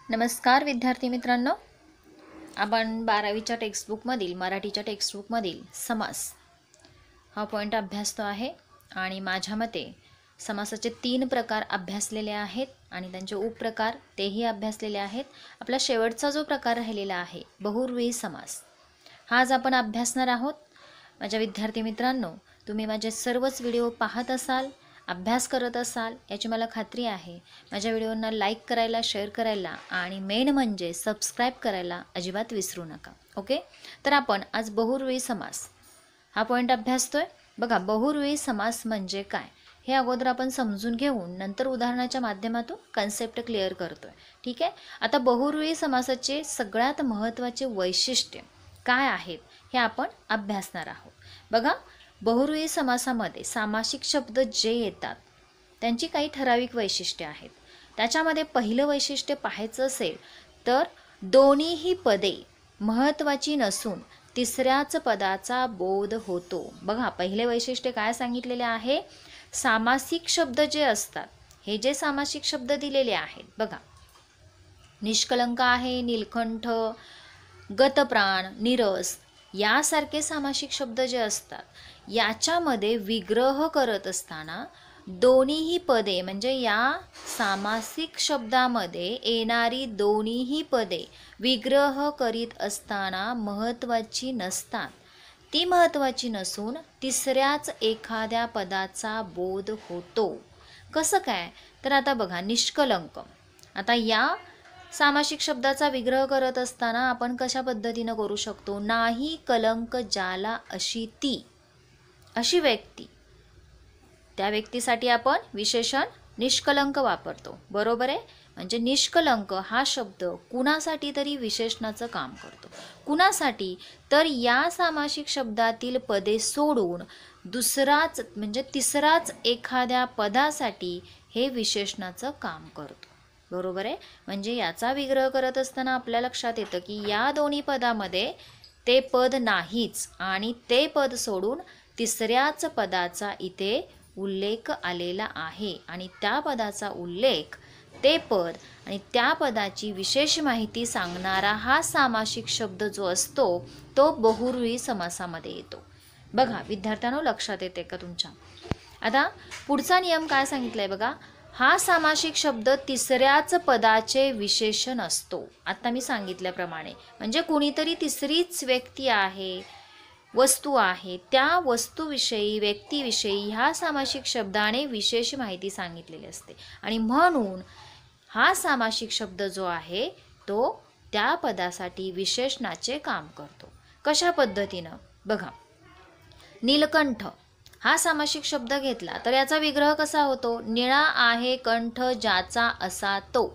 नमस्कार विद्यार्थी मित्रांनो, आपण 12वीच्या टेक्स्टबुकमधील मराठीच्या टेक्स्टबुकमधील समास हा पॉईंट अभ्यासतो आहे आणि माझ्या मते समासाचे 3 प्रकार अभ्यासलेले आहेत आणि त्यांचे उपप्रकार तेही अभ्यासलेले आहेत। आपला शेवटचा जो प्रकार राहिलेला आहे बहुव्रीही समास, हा आज आपण अभ्यासणार आहोत। माझ्या विद्यार्थी मित्रांनो, तुम्ही माझे सर्वच व्हिडिओ पाहत असाल, अभ्यास करत असाल याची मला खात्री आहे। माझ्या व्हिडिओंना लाईक करायला, शेअर करायला आणि मेन म्हणजे सबस्क्राईब करायला अजिबात विसरू नका। ओके, तर आपण आज बहुव्रीही समास हा पॉईंट अभ्यासतोय। बघा, बहुव्रीही समास म्हणजे काय हे अगोदर आपण समजून घेऊन नंतर उदाहरणाच्या माध्यमातून कन्सेप्ट क्लिअर करतोय। ठीक आहे, आता बहुव्रीही समासाचे सगळ्यात महत्त्वाचे वैशिष्ट्य काय आहेत हे आपण अभ्यासणार आहोत। बघा, बहुव्रीही समासामध्ये सामासिक शब्द जे येतात त्यांची काही ठराविक वैशिष्ट्ये आहेत। त्याच्यामध्ये पहिलं वैशिष्ट्य पाहायचं असेल तर दोन्हीही पदे महत्त्वाची नसून तिसऱ्याच पदाचा बोध होतो। बघा, पहिले वैशिष्ट्य काय सांगितलेले आहे, सामासिक शब्द जे असतात, हे जे सामासिक शब्द दिलेले आहेत, बघा निष्कलंक आहे, नीलकंठ, गतप्राण, नीरस यासारखे सामासिक शब्द जे असतात, याच्यामध्ये विग्रह करत असताना दोन्हीही पदे म्हणजे या सामासिक शब्दामध्ये येणारी दोन्हीही पदे विग्रह करीत असताना महत्त्वाची नसतात। ती महत्त्वाची नसून तिसऱ्याच एखाद्या पदाचा बोध होतो। कसं काय, तर आता बघा निष्कलंक, आता या सामासिक शब्दाचा विग्रह करत असताना आपण कशा पद्धतीनं करू शकतो, नाही कलंक ज्याला अशी ती, अशी व्यक्ती, त्या व्यक्तीसाठी आपण विशेषण निष्कलंक वापरतो, बरोबर आहे। म्हणजे निष्कलंक हा शब्द कुणासाठी तरी विशेषणाचं काम करतो। कुणासाठी, तर या सामासिक शब्दातील पदे सोडून दुसराच म्हणजे तिसराच एखाद्या पदासाठी हे विशेषणाचं काम करतो, बरोबर आहे। म्हणजे याचा विग्रह करत असताना आपल्या लक्षात येतं की या दोन्ही पदामध्ये ते पद नाहीच आणि ते पद सोडून तिसऱ्याच पदाचा इथे उल्लेख आलेला आहे आणि त्या पदाचा उल्लेख, ते पद आणि त्या पदाची विशेष माहिती सांगणारा हा सामासिक शब्द जो असतो तो बहुव्रीही समासामध्ये येतो। बघा विद्यार्थ्यांनो, लक्षात येते का तुमच्या? आता पुढचा नियम काय सांगितलाय बघा, हा सामासिक शब्द तिसऱ्याच पदाचे विशेषण असतो। आता मी सांगितल्याप्रमाणे म्हणजे कुणीतरी तिसरीच व्यक्ती आहे, वस्तू आहे, त्या वस्तूविषयी, व्यक्तीविषयी ह्या सामासिक शब्दाने विशेष माहिती सांगितलेली असते आणि म्हणून हा सामासिक शब्द जो आहे तो त्या पदासाठी विशेषणाचे काम करतो। कशा पद्धतीनं, बघा नीलकंठ हा सामासिक शब्द घेतला तर याचा विग्रह कसा होतो, निळा आहे कंठ ज्याचा असा तो।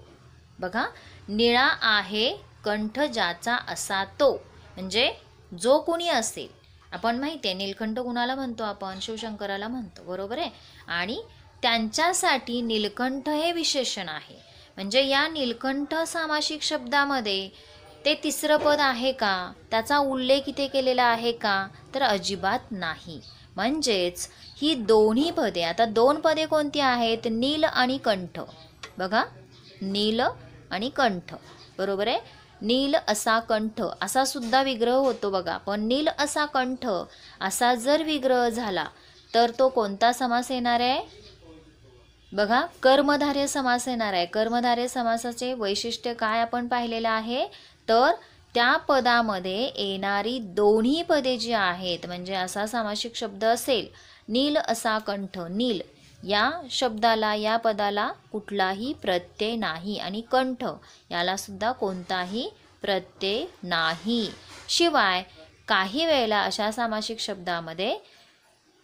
बघा, निळा आहे कंठ ज्याचा असा तो म्हणजे जो कोणी असेल, आपण माहिती आहे नीलकंठ कुणाला म्हणतो, आपण शिवशंकराला म्हणतो, बरोबर आहे। आणि त्यांच्यासाठी नीलकंठ हे विशेषण आहे। म्हणजे या नीलकंठ सामासिक शब्दामध्ये ते तिसरं पद आहे का, त्याचा उल्लेख इथे केलेला आहे का, तर अजिबात नाही। म्हणजेच ही दोन्ही पदे, आता दोन पदे कोणती आहेत, नील आणि कंठ। बघा, नील आणि कंठ, बरोबर आहे। नील असा कंठ असा सुद्धा विग्रह होतो बघा, पण नील असा कंठ असा जर विग्रह झाला तर तो कोणता समास येणार आहे, बघा कर्मधारय समास येणार आहे। कर्मधारय समासाचे वैशिष्ट्य काय आपण पाहिलेलं आहे, तर त्या पदामध्ये येणारी दोन्ही पदे जी आहेत, म्हणजे असा सामासिक शब्द असेल नील असा कंठ, नील या शब्दाला, या पदाला कुठलाही प्रत्यय नाही आणि कंठ याला सुद्धा कोणताही प्रत्यय नाही। शिवाय काही वेळेला अशा सामासिक शब्दामध्ये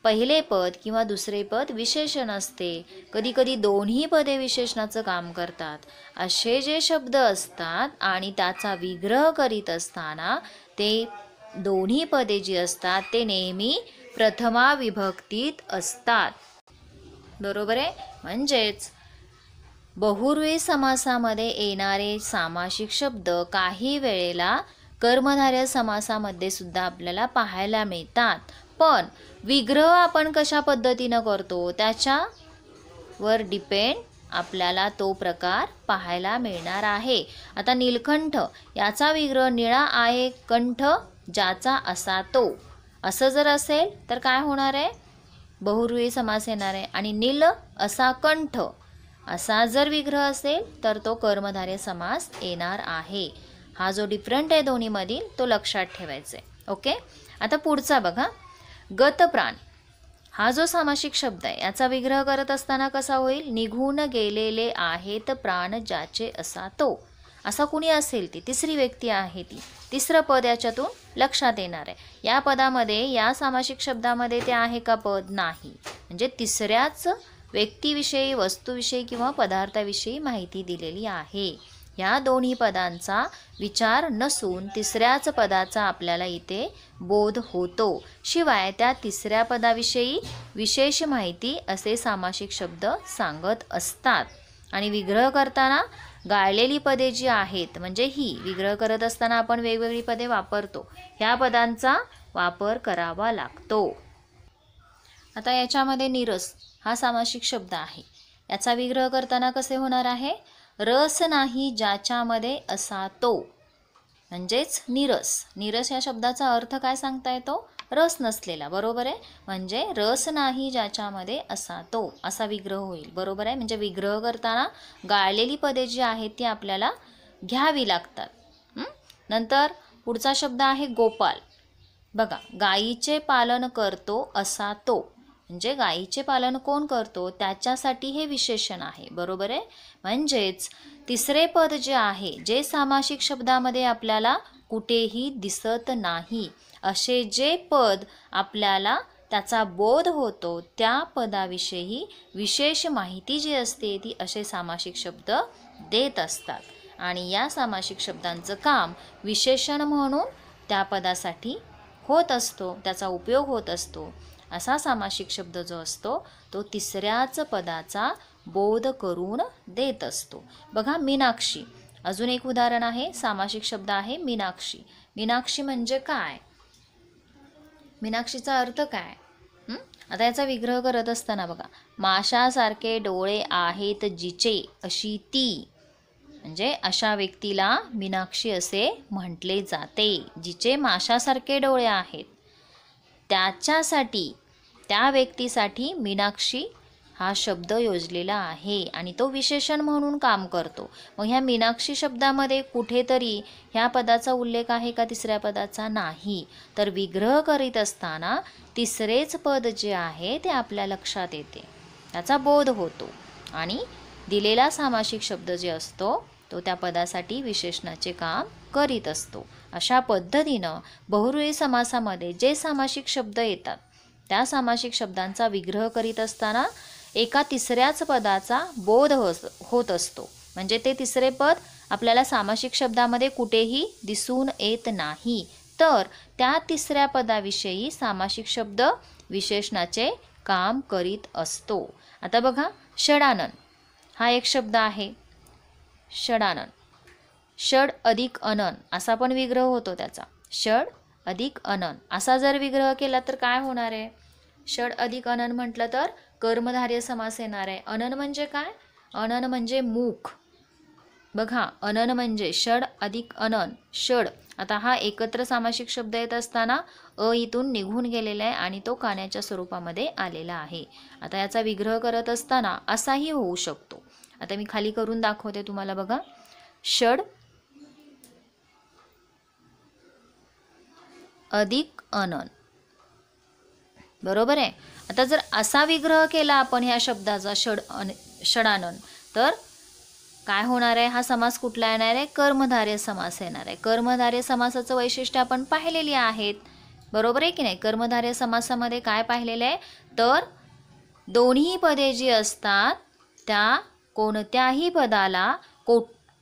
पहिले पद किंवा दुसरे पद विशेषण असते, कधी कधी दोन्ही पदे विशेषणाचं काम करतात। असे जे शब्द असतात आणि त्याचा विग्रह करीत असताना ते दोन्ही पदे जी असतात ते नेहमी प्रथमा विभक्तीत असतात, बरोबर आहे। म्हणजेच बहुव्रीही समासामध्ये येणारे सामासिक शब्द काही वेळेला कर्मधारय समासामध्ये सुद्धा आपल्याला पाहायला मिळतात, पण विग्रह आपण कशा पद्धतीनं करतो त्याच्यावर डिपेंड आपल्याला तो प्रकार पाहायला मिळणार आहे. आता नीलकंठ याचा विग्रह निळा आहे कंठ ज्याचा असा तो, असं जर असेल तर काय होणार आहे? बहुव्रीही समास येणार आहे. आणि नील असा कंठ असा जर विग्रह असेल तर तो कर्मधारय समास येणार आहे. हा जो डिफरंट आहे दोन्हीमधील तो लक्षात ठेवायचा आहे. ओके. आता पुढचा बघा, गतप्राण हा जो सामासिक शब्द आहे याचा विग्रह करत असताना कसा होईल? निघून गेलेले आहेत प्राण ज्याचे असा तो. असा कुणी असेल ती तिसरी व्यक्ती आहे ती, तिसरं पद याच्यातून लक्षात येणार आहे. या पदामध्ये या सामासिक शब्दामध्ये ते आहे का पद? नाही. म्हणजे तिसऱ्याच व्यक्तीविषयी, वस्तूविषयी किंवा पदार्थाविषयी माहिती दिलेली आहे. या दोन्ही पदांचा विचार नसून तिसऱ्याच पदाचा आपल्याला इथे बोध होतो. शिवाय त्या तिसऱ्या पदाविषयी विशेष माहिती असे सामासिक शब्द सांगत असतात. आणि विग्रह करताना गाळलेली पदे जी आहेत, म्हणजे ही विग्रह करत असताना आपण वेगवेगळी पदे वापरतो, ह्या पदांचा वापर करावा लागतो. आता याच्यामध्ये नीरस हा सामासिक शब्द आहे. याचा विग्रह करताना कसे होणार आहे? रस नाही ज्याच्यामध्ये असा तो, म्हणजेच नीरस. नीरस या शब्दाचा अर्थ काय सांगता येतो? रस नसलेला, बरोबर आहे. म्हणजे रस नाही ज्याच्यामध्ये असा तो, असा विग्रह होईल, बरोबर आहे. म्हणजे विग्रह करताना गाळलेली पदे जी आहेत ती आपल्याला घ्यावी लागतात. नंतर पुढचा शब्द आहे गोपाल. बघा, गायीचे पालन करतो असा तो, म्हणजे गायीचे पालन कोण करतो त्याच्यासाठी हे विशेषण आहे, बरोबर आहे. म्हणजेच तिसरे पद जे आहे, जे सामासिक शब्दामध्ये आपल्याला कुठेही दिसत नाही, असे जे पद आपल्याला त्याचा बोध होतो त्या पदाविषयी विशेष माहिती जी असते ती असे सामासिक शब्द देत असतात. आणि या सामासिक शब्दांचं काम विशेषण म्हणून त्या पदासाठी होत असतो, त्याचा उपयोग होत असतो. असा सामासिक शब्द जो असतो तो तिसऱ्याच पदाचा बोध करून देत असतो. बघा, मीनाक्षी अजून एक उदाहरण आहे. सामासिक शब्द आहे मीनाक्षी. मीनाक्षी म्हणजे काय? मीनाक्षीचा अर्थ काय? आता याचा विग्रह करत असताना बघा, माशासारखे डोळे आहेत जिचे अशी ती, म्हणजे अशा व्यक्तीला मीनाक्षी असे म्हटले जाते. जिचे माशासारखे डोळे आहेत त्याच्यासाठी, त्या व्यक्तीसाठी मीनाक्षी हा शब्द योजलेला आहे आणि तो विशेषण म्हणून काम करतो. मग ह्या मीनाक्षी शब्दामध्ये कुठेतरी ह्या पदाचा उल्लेख आहे का तिसऱ्या पदाचा? नाही. तर विग्रह करीत असताना तिसरेच पद जे आहे ते आपल्या लक्षात येते, त्याचा बोध होतो आणि दिलेला सामासिक शब्द जे असतो तो त्या पदासाठी विशेषणाचे काम करीत असतो. अशा पद्धतीनं बहुव्रीही समासामध्ये जे सामासिक शब्द येतात त्या सामासिक शब्दांचा विग्रह करीत असताना एका तिसऱ्याच पदाचा बोध होत असतो. म्हणजे ते तिसरे पद आपल्याला सामासिक शब्दामध्ये कुठेही दिसून येत नाही, तर त्या तिसऱ्या पदाविषयी सामासिक शब्द विशेषणाचे काम करीत असतो. आता बघा, षडानन हा एक शब्द आहे. षडानन, षड अधिक अनन असा पण विग्रह होतो त्याचा. षड अधिक अनन असा जर विग्रह केला तर काय होणार आहे? षड अधिक अनन म्हटलं तर कर्मधारय समास येणार आहे. अनन म्हणजे काय? अनन म्हणजे मुख. बघा, अनन म्हणजे षड अधिक अनन, षड. आता हा एकत्र सामासिक शब्द येत असताना अ इथून निघून गेलेला आहे आणि तो काण्याच्या स्वरूपामध्ये आलेला आहे. आता याचा विग्रह करत असताना असाही होऊ शकतो. आता मी खाली करून दाखवते तुम्हाला. बघा, षड अधिक अनन, बरोबर आहे. आता जर असा विग्रह केला आपण ह्या शब्दाचा षडानन, तर काय होणार आहे? हा समास कुठला येणार आहे? कर्मधारय समास येणार आहे. कर्मधारय समासाचं वैशिष्ट्य आपण पाहिलेली आहेत, बरोबर आहे की नाही? कर्मधारय समासामध्ये काय पाहिलेलं आहे? तर दोन्ही पदे जी असतात त्या कोणत्याही पदाला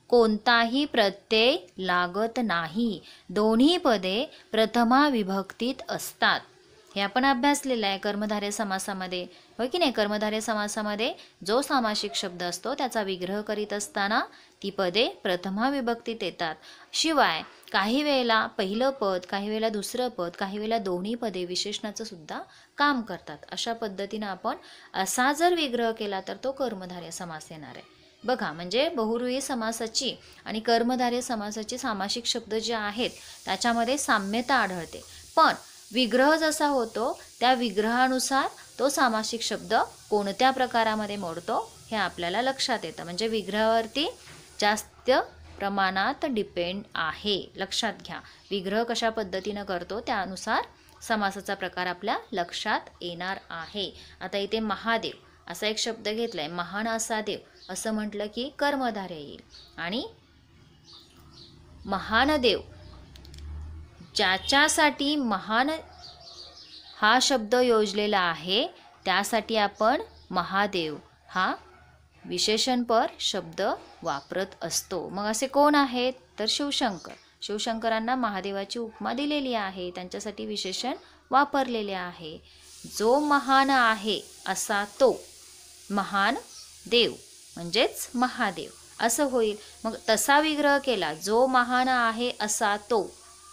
कोणताही प्रत्यय लागत नाही. दोन्ही पदे प्रथमा विभक्तीत असतात. हे आपण अभ्यासलेलं आहे कर्मधारय समासामध्ये, होय की नाही. कर्मधारय समासामध्ये जो सामासिक शब्द असतो त्याचा विग्रह करीत असताना ती पदे प्रथमा विभक्तीत येतात. शिवाय काही वेळेला पहिलं पद, काही वेळेला दुसरं पद, काही वेळेला दोन्ही पदे विशेषणाचं सुद्धा काम करतात. अशा पद्धतीनं आपण असा जर विग्रह केला तर तो कर्मधारय समास येणार आहे. बघा, म्हणजे बहुव्रीही समासाची आणि कर्मधारय समासाची सामासिक शब्द जे आहेत त्याच्यामध्ये साम्यता आढळते, पण विग्रह जसा होतो त्या विग्रहानुसार तो सामासिक शब्द कोणत्या प्रकारामध्ये मोडतो हे आपल्याला लक्षात येतं. म्हणजे विग्रहावरती जास्त प्रमाणात डिपेंड आहे. लक्षात घ्या, विग्रह कशा पद्धतीनं करतो त्यानुसार समासाचा प्रकार आपल्या लक्षात येणार आहे. आता इथे महादेव असा एक शब्द घेतलाय, महान असा देव असं म्हटलं की कर्मधारय येईल. आणि महान देव, ज्याच्यासाठी महान हा शब्द योजलेला आहे त्यासाठी आपण महादेव हा विशेषणपर शब्द वापरत असतो. मग असे कोण आहेत तर शिवशंकर. शिवशंकरांना महादेवाची उपमा दिलेली आहे, त्यांच्यासाठी विशेषण वापरलेले आहे. जो महान आहे असा तो महान देव म्हणजेच महादेव असं होईल. मग तसा विग्रह केला, जो महान आहे असा तो,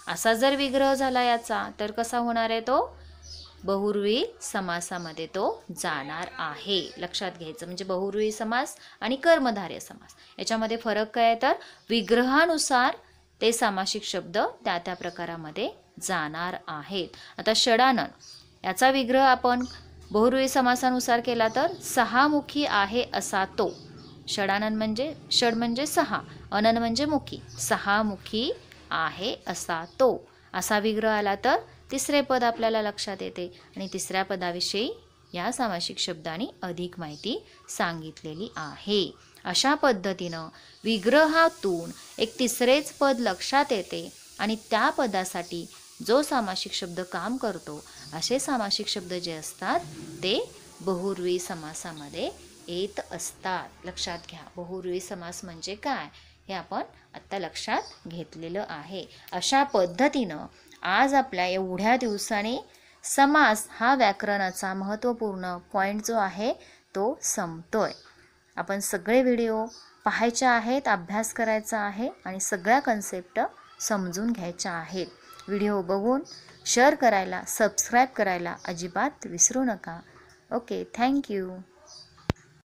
असा जर विग्रह झाला याचा तर कसा होणार आहे तो बहुव्रीही समासामध्ये तो जाणार आहे. लक्षात घ्यायचं. म्हणजे बहुव्रीही समास आणि कर्मधारय समास याच्यामध्ये फरक काय आहे तर विग्रहानुसार ते सामासिक शब्द त्या त्या प्रकारामध्ये जाणार आहेत. आता षडानन याचा विग्रह आपण बहुव्रीही समासानुसार केला तर सहामुखी आहे असा तो. षडानन म्हणजे षड म्हणजे सहा, अनन म्हणजे मुखी, सहामुखी आहे असा तो, असा विग्रह आला तर तिसरे पद आपल्याला लक्षात येते. आणि तिसऱ्या पदाविषयी या सामासिक शब्दांनी अधिक माहिती सांगितलेली आहे. अशा पद्धतीनं विग्रहातून एक तिसरेच पद लक्षात येते आणि त्या पदासाठी जो सामासिक शब्द काम करतो असे सामासिक शब्द जे असतात ते बहुव्रीही समासामध्ये येत असतात. लक्षात घ्या, बहुव्रीही समास म्हणजे काय हे आपण आत्ता लक्षात घेतलेलं आहे. अशा पद्धतीनं आज आपल्या एवढ्या दिवसांनी समास हा व्याकरणाचा महत्त्वपूर्ण पॉईंट जो आहे तो संपतोय. आपण सगळे व्हिडिओ पाहायचे आहेत, अभ्यास करायचा आहे आणि सगळ्या कन्सेप्ट समजून घ्यायच्या आहेत. व्हिडिओ बघून शेअर करायला, सबस्क्राईब करायला अजिबात विसरू नका. Okay, thank you.